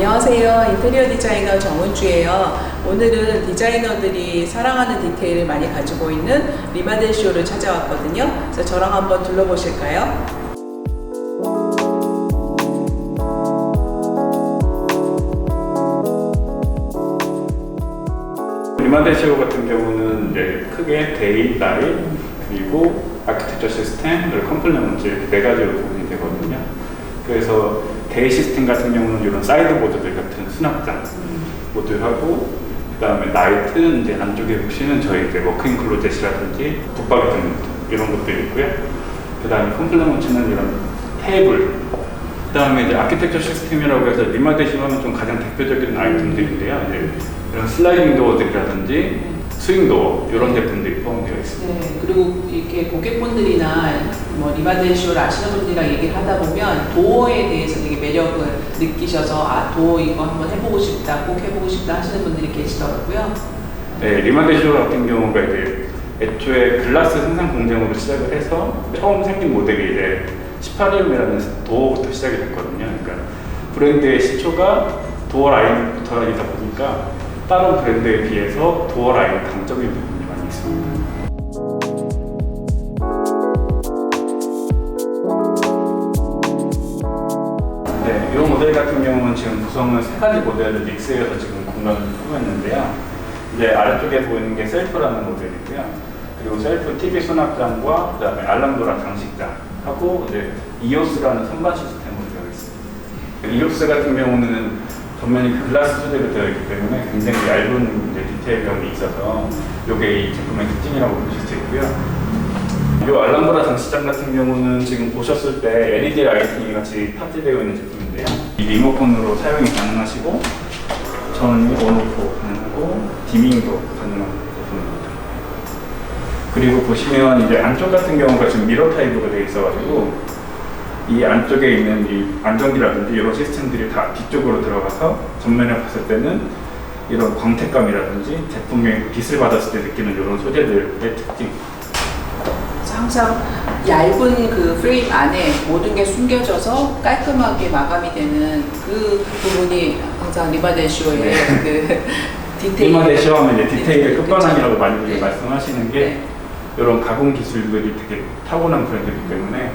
안녕하세요. 인테리어 디자이너 정은주예요. 오늘은 디자이너들이 사랑하는 디테일을 많이 가지고 있는 리마델 쇼를 찾아왔거든요. 그래서 저랑 한번 둘러보실까요? 리마델 쇼 같은 경우는 이제 크게 데이, 나잇, 그리고 아키텍처 시스템, 그리고 컴플레먼트 이렇게 네 가지로 구분이 되거든요. 그래서 데이 시스템 같은 경우는 이런 사이드 보드들 같은 수납장 보드하고, 그 다음에 나이트는 이제 안쪽에 보시면 저희 이제 워크인 클로젯이라든지 붙박이 등등 이런 것들이 있고요. 그 다음에 컴플레먼트는 이런 테이블, 그 다음에 이제 아키텍처 시스템이라고 해서 리마델 쇼하면 좀 가장 대표적인 아이템들인데요. 이제 이런 슬라이딩 도어들이라든지 스윙 도어 이런 제품들이 포함되어 있습니다. 네, 그리고 이렇게 고객분들이나 뭐 리마델 쇼를 아시는 분들이랑 얘기를 하다 보면 도어에 대해서 되게 매력을 느끼셔서 도어 이거 한번 해보고 싶다, 꼭 해보고 싶다 하시는 분들이 계시더라고요. 네, 리마델 쇼 같은 경우가 이제 애초에 글라스 생산 공장으로 시작을 해서 처음 생긴 모델이 이제 18mm라는 도어부터 시작이 됐거든요. 그러니까 브랜드의 시초가 도어 라인부터이다 보니까 다른 브랜드에 비해서 도어 라인 강점인 부분이 많이 있습니다. 네, 이 모델 같은 경우는 지금 구성은 세 가지 모델을 믹스해서 지금 공간을 하고 있는데요. 이제 아래쪽에 보이는 게 셀프라는 모델이고요. 그리고 셀프 TV 수납장과 그다음에 알람도라 장식장하고 이제 이오스라는 선반 시스템으로 되어 있습니다. 이오스 같은 경우는 전면이 글라스 소재로 되어 있기 때문에 굉장히 얇은 이제 디테일감이 있어서 이게 이 제품의 특징이라고 보실 수 있고요. 이 알람도라 장식장 같은 경우는 지금 보셨을 때 LED 라이팅이 같이 탑재되어 있는 제품인데요. 이 리모컨으로 사용이 가능하시고 전원이 온오프 가능하고 디밍도 가능한 제품입니다. 그리고 보시면 이제 안쪽 같은 경우가 지금 미러 타입으로 되어 있어가지고 이 안쪽에 있는 이 안전기라든지 이런 시스템들이 다 뒤쪽으로 들어가서 전면에 봤을 때는 이런 광택감이라든지 제품의 빛을 받았을 때 느끼는 이런 소재들의 특징. 항상 얇은 그 프레임 안에 모든 게 숨겨져서 깔끔하게 마감이 되는 그 부분이 항상 리마델 쇼의 그 디테일. 리마델 쇼 하면 이제 디테일의 끝판왕이라고 많이 네. 말씀하시는 게 네. 이런 가공 기술들이 되게 타고난 브랜드이기 때문에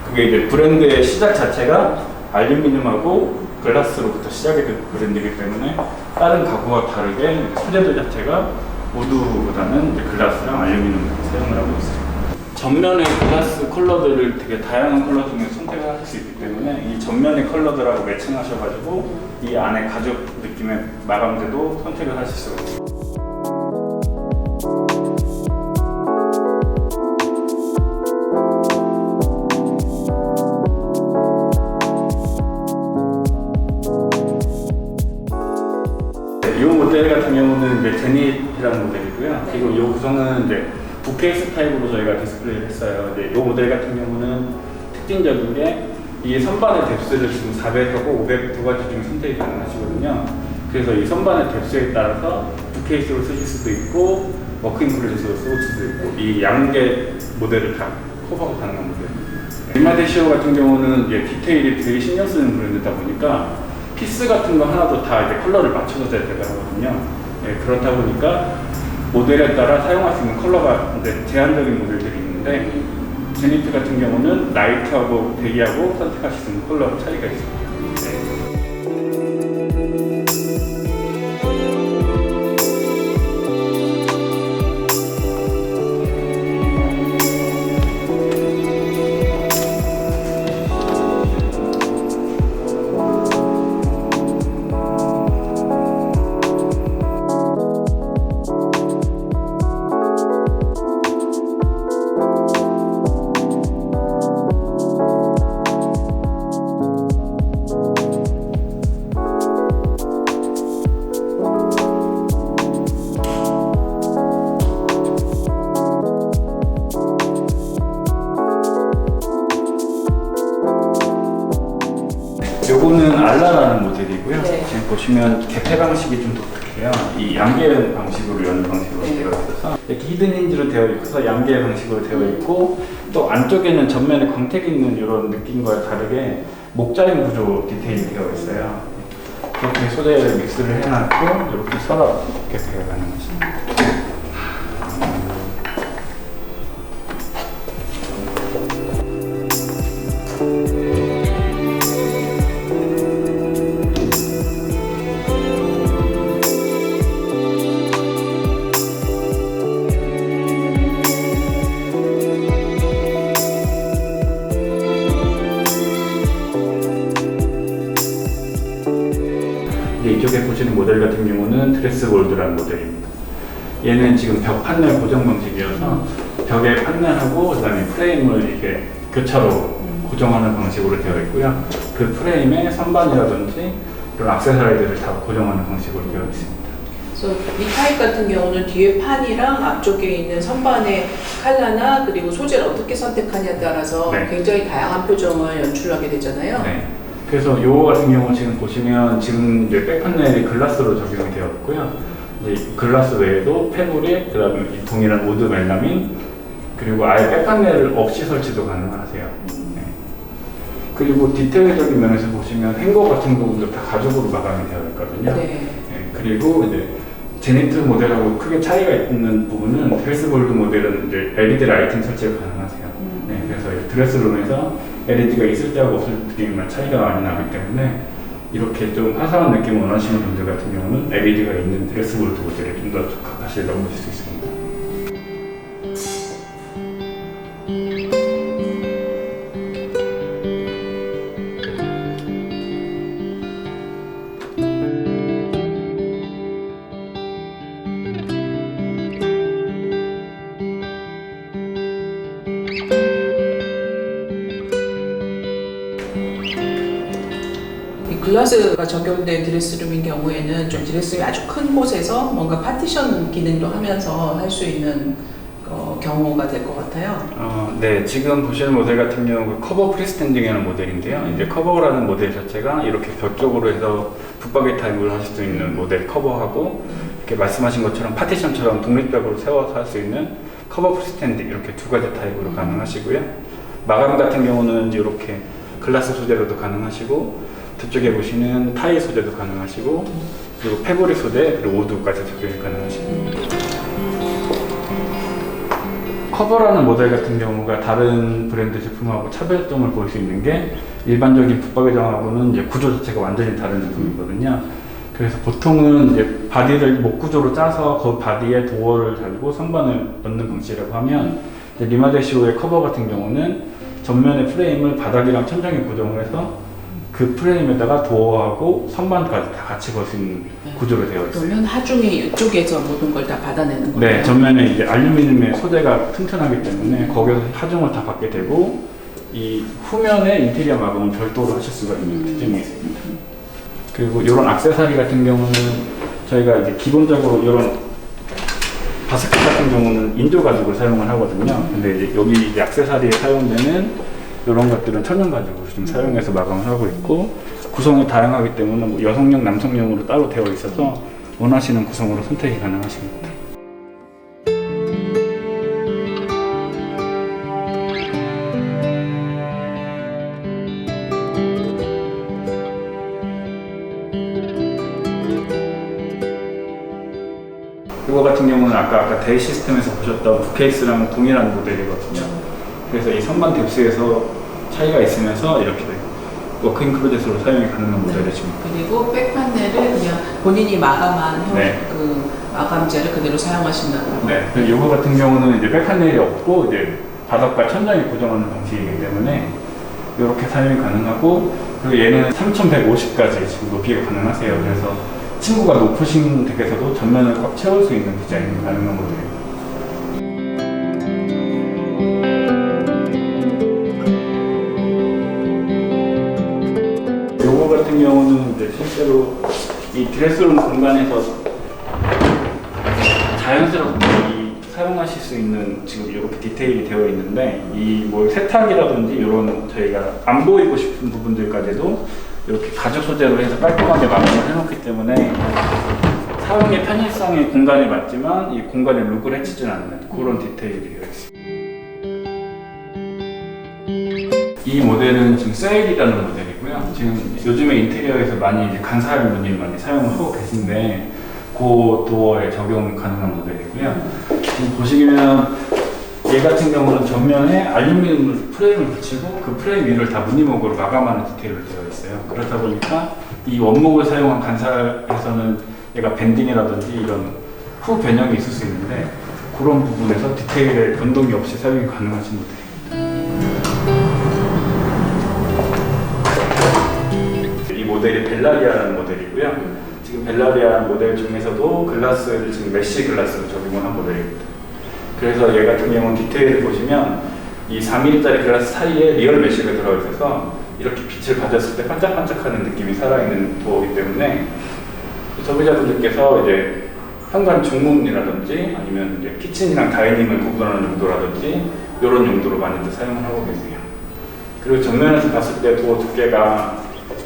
그게 이제 브랜드의 시작 자체가 알루미늄하고 글라스로부터 시작이 된 브랜드이기 때문에 다른 가구와 다르게 소재들 자체가 우드보다는 이제 글라스랑 알루미늄을 사용을 하고 있어요. 전면의 글라스 컬러들을 되게 다양한 컬러 중에 선택을 하실 수 있기 때문에 이 전면의 컬러들하고 매칭하셔가지고 이 안에 가죽 느낌의 마감재도 선택을 하실 수가 있어요. 이 모델 같은 경우는 이제 제닛이라는 모델이고요. 그리고 이 구성은 이제 부케이스 타입으로 저희가 디스플레이를 했어요. 이 모델 같은 경우는 특징적인 게 이 선반의 뎁스를 지금 400하고 500 두 가지 중에 선택이 가능하시거든요. 그래서 이 선반의 뎁스에 따라서 부케이스로 쓰실 수도 있고 워크인 클로젯으로 쓸 수도 있고 이 양개 모델을 다 커버가 가능한 모델입니다. 리마델 쇼 같은 경우는 이제 디테일이 되게 신경 쓰는 브랜드다 보니까 피스 같은 거 하나도 다 이제 컬러를 맞춰서 제작하거든요. 네, 그렇다 보니까 모델에 따라 사용할 수 있는 컬러가 이제 제한적인 모델들이 있는데 제니트 같은 경우는 나이트하고 데이하고 선택하실 수 있는 컬러 차이가 있습니다. 요거는 알라라는 모델이고요. 네. 지금 보시면 개폐 방식이 좀 독특해요. 이 양계 방식으로 여는 방식으로 되어 있어서 이렇게 히든 힌지로 되어 있어서 양계 방식으로 되어 있고 또 안쪽에는 전면에 광택이 있는 이런 느낌과 다르게 목자인 구조 디테일이 되어 있어요. 이렇게 소재를 믹스를 해놨고 이렇게 서랍 이렇게 들어가는 것입니다. 이쪽에 보시는 모델 같은 경우는 드레스볼드라는 모델입니다. 얘는 지금 벽 판넬 고정 방식이어서 벽에 판넬하고 그다음에 프레임을 이렇게 교차로 고정하는 방식으로 되어 있고요. 그 프레임에 선반이라든지 이런 액세서리들을 다 고정하는 방식으로 되어 있습니다. 그래서 이 타입 같은 경우는 뒤에 판이랑 앞쪽에 있는 선반의 컬러나 그리고 소재를 어떻게 선택하냐에 따라서 네. 굉장히 다양한 표정을 연출하게 되잖아요. 네. 그래서 요거 같은 경우 지금 보시면 지금 이제 백 판넬이 글라스로 적용이 되어 있고요. 이제 글라스 외에도 페브릭, 그다음에 이 동일한 우드 멜라민, 그리고 아예 백 판넬을 없이 설치도 가능하세요. 네. 그리고 디테일적인 면에서 보시면 행거 같은 부분도 다 가죽으로 마감이 되어 있거든요. 네. 네. 그리고 이제 제니트 모델하고 크게 차이가 있는 부분은 드레스볼드 모델은 이제 LED 라이팅 설치가 가능하세요. 네. 그래서 드레스룸에서 LED가 있을 때하고 없을 때만 차이가 많이 나기 때문에 이렇게 좀 화사한 느낌을 원하시는 분들 같은 경우는 LED가 있는 드레스볼드 모델을 좀 더 적합하시다고 보실 수 있습니다. 글라스가 적용된 드레스룸인 경우에는 좀 드레스룸이 아주 큰 곳에서 뭔가 파티션 기능도 하면서 할 수 있는 경우가 될 것 같아요. 네, 지금 보시는 모델 같은 경우 커버 프리스탠딩이라는 모델인데요. 이제 커버라는 모델 자체가 이렇게 벽 쪽으로 해서 붙박이 타입을 하실 수 있는 모델 커버하고 이렇게 말씀하신 것처럼 파티션처럼 독립벽으로 세워서 할 수 있는 커버 프리스탠딩 이렇게 두 가지 타입으로 가능하시고요. 마감 같은 경우는 이렇게 글라스 소재로도 가능하시고 뒤쪽에 보시는 타일 소재도 가능하시고 그리고 패브릭 소재 그리고 우드까지 적용이 가능하십니다. 커버라는 모델 같은 경우가 다른 브랜드 제품하고 차별점을 볼 수 있는 게 일반적인 붙박이장하고는 이제 구조 자체가 완전히 다른 제품이거든요. 그래서 보통은 이제 바디를 목 구조로 짜서 그 바디에 도어를 달고 선반을 넣는 방식이라고 하면 리마데시오의 커버 같은 경우는 전면의 프레임을 바닥이랑 천장에 고정을 해서 그 프레임에다가 도어하고 선반까지 다 같이 걸 수 있는 구조로 되어 있어요. 그러면 하중에 이쪽에서 모든 걸 다 받아내는 거예요? 네, 전면에 이제 알루미늄의 소재가 튼튼하기 때문에 거기서 하중을 다 받게 되고 이 후면에 인테리어 마감을 별도로 하실 수가 있는 특징이 있습니다. 그리고 이런 액세서리 같은 경우는 저희가 이제 기본적으로 이런 바스켓 같은 경우는 인조 가죽을 사용을 하거든요. 근데 이제 여기 이제 액세서리에 사용되는 이런 것들은 천연 가죽으로 좀 사용해서 마감을 하고 있고 구성이 다양하기 때문에 뭐 여성용, 남성용으로 따로 되어 있어서 원하시는 구성으로 선택이 가능하십니다. 이거 같은 경우는 아까 데이 시스템에서 보셨던 북케이스랑 동일한 모델이거든요. 그래서 이 선반 뎁스에서 차이가 있으면서 이렇게 워크인 클로젯으로 사용이 가능한 모델이십니다. 그리고 백 판넬을 그냥 본인이 마감한 그 마감재를 그대로 사용하신다는 거. 네. 그리고 이거 같은 경우는 이제 백 판넬이 없고 이제 바닥과 천장에 고정하는 방식이기 때문에 이렇게 사용이 가능하고 그리고 얘는 3150까지 지금 높이가 가능하세요. 그래서 층고가 높으신 댁에서도 전면을 꽉 채울 수 있는 디자인이 가능한 모델입니다. 요거 같은 경우는 이제 실제로 이 드레스룸 공간에서 자연스럽게 사용하실 수 있는 지금 이렇게 디테일이 되어 있는데 이 뭐 세탁이라든지 이런 저희가 안 보이고 싶은 부분들까지도 이렇게 가죽 소재로 해서 깔끔하게 마감을 해놓기 때문에 사용의 편의성의 공간에 맞지만 이 공간의 룩을 해치지 않는 그런 디테일이 되어 있습니다. 이 모델은 지금 세일이라는 모델이고요. 있고요. 지금 요즘에 인테리어에서 많이 이제 간살 무늬를 많이 사용하고 계신데 그 도어에 적용 가능한 모델이고요. 지금 보시면 얘 같은 경우는 전면에 알루미늄 프레임을 붙이고 그 프레임 위를 다 무늬목으로 마감하는 디테일로 되어 있어요. 그렇다 보니까 이 원목을 사용한 간살에서는 얘가 밴딩이라든지 이런 후 변형이 있을 수 있는데 그런 부분에서 디테일의 변동이 없이 사용이 가능하신 모델입니다. 이 모델이 벨라리아라는 모델이고요. 지금 벨라리아 모델 중에서도 글라스를 지금 메쉬 글라스로 적용을 한 모델입니다. 그래서 얘 같은 경우는 디테일을 보시면 이 4mm짜리 글라스 사이에 리얼 메쉬가 들어 있어서 이렇게 빛을 받았을 때 반짝반짝하는 느낌이 살아있는 도어이기 때문에 소비자분들께서 이제 현관 중문이라든지 아니면 이제 키친이랑 다이닝을 구분하는 용도라든지 이런 용도로 많이들 사용을 하고 계세요. 그리고 정면에서 봤을 때 도어 두께가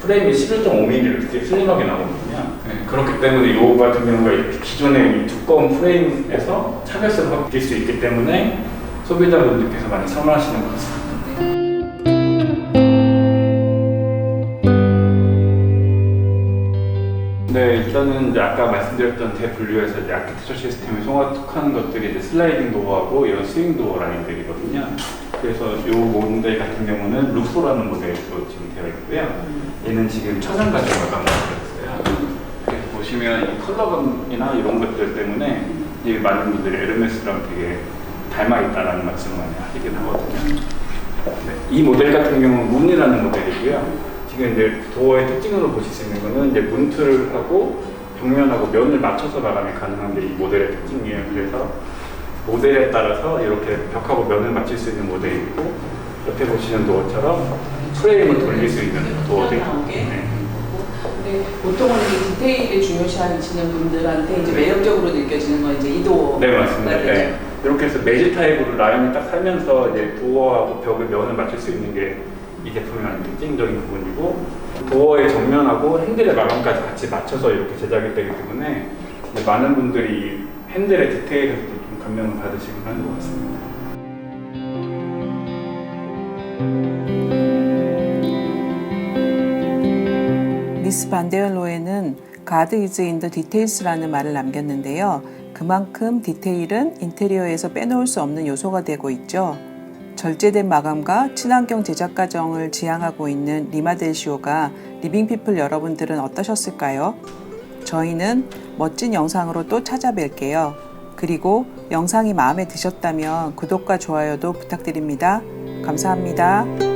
프레임이 11.5mm로 되게 슬림하게 나오거든요. 네, 그렇기 때문에 이 같은 경우가 이렇게 기존의 이 두꺼운 프레임에서 차별성을 확보할 수 있기 때문에 소비자분들께서 많이 선호하시는 것 같습니다. 네, 일단은 이제 아까 말씀드렸던 대분류에서 이제 아키텍처 시스템을 종합하는 것들이 이제 슬라이딩 도어하고 이런 스윙 도어 라인들이거든요. 그래서 이 모델 같은 경우는 루소라는 모델로 지금 되어 있고요. 얘는 지금 천연가죽 마감을 되었어요. 그래서 보시면 이 컬러감이나 이런 것들 때문에 이게 많은 분들이 에르메스랑 되게 닮아 있다라는 말씀을 많이 하시긴 하거든요. 네, 이 모델 같은 경우는 문이라는 모델이고요. 지금 이제 도어의 특징으로 보실 수 있는 거는 이제 문틀하고 벽면하고 면을 맞춰서 마감이 가능한 게 이 모델의 특징이에요. 그래서 모델에 따라서 이렇게 벽하고 면을 맞출 수 있는 모델이 있고 옆에 보시는 도어처럼 프레임을 돌릴 수 있는 도어도 있고. 네. 근데 보통은 이제 디테일을 중요시하시는 분들한테 이제 매력적으로 느껴지는 건 이제 이 도어. 네, 맞습니다. 네. 이렇게 해서 매지 타입으로 라인이 딱 살면서 이제 도어하고 벽의 면을 맞출 수 있는 게 이 제품의 특징적인 부분이고 도어의 정면하고 핸들의 마감까지 같이 맞춰서 이렇게 제작이 되기 때문에 많은 분들이 핸들의 디테일에서도 좀 감명을 받으시긴 하는 것 같습니다. 미스 반데얼로에는 God is in the details라는 말을 남겼는데요. 그만큼 디테일은 인테리어에서 빼놓을 수 없는 요소가 되고 있죠. 절제된 마감과 친환경 제작 과정을 지향하고 있는 리마델시오가 리빙피플 여러분들은 어떠셨을까요? 저희는 멋진 영상으로 또 찾아뵐게요. 그리고 영상이 마음에 드셨다면 구독과 좋아요도 부탁드립니다. 감사합니다.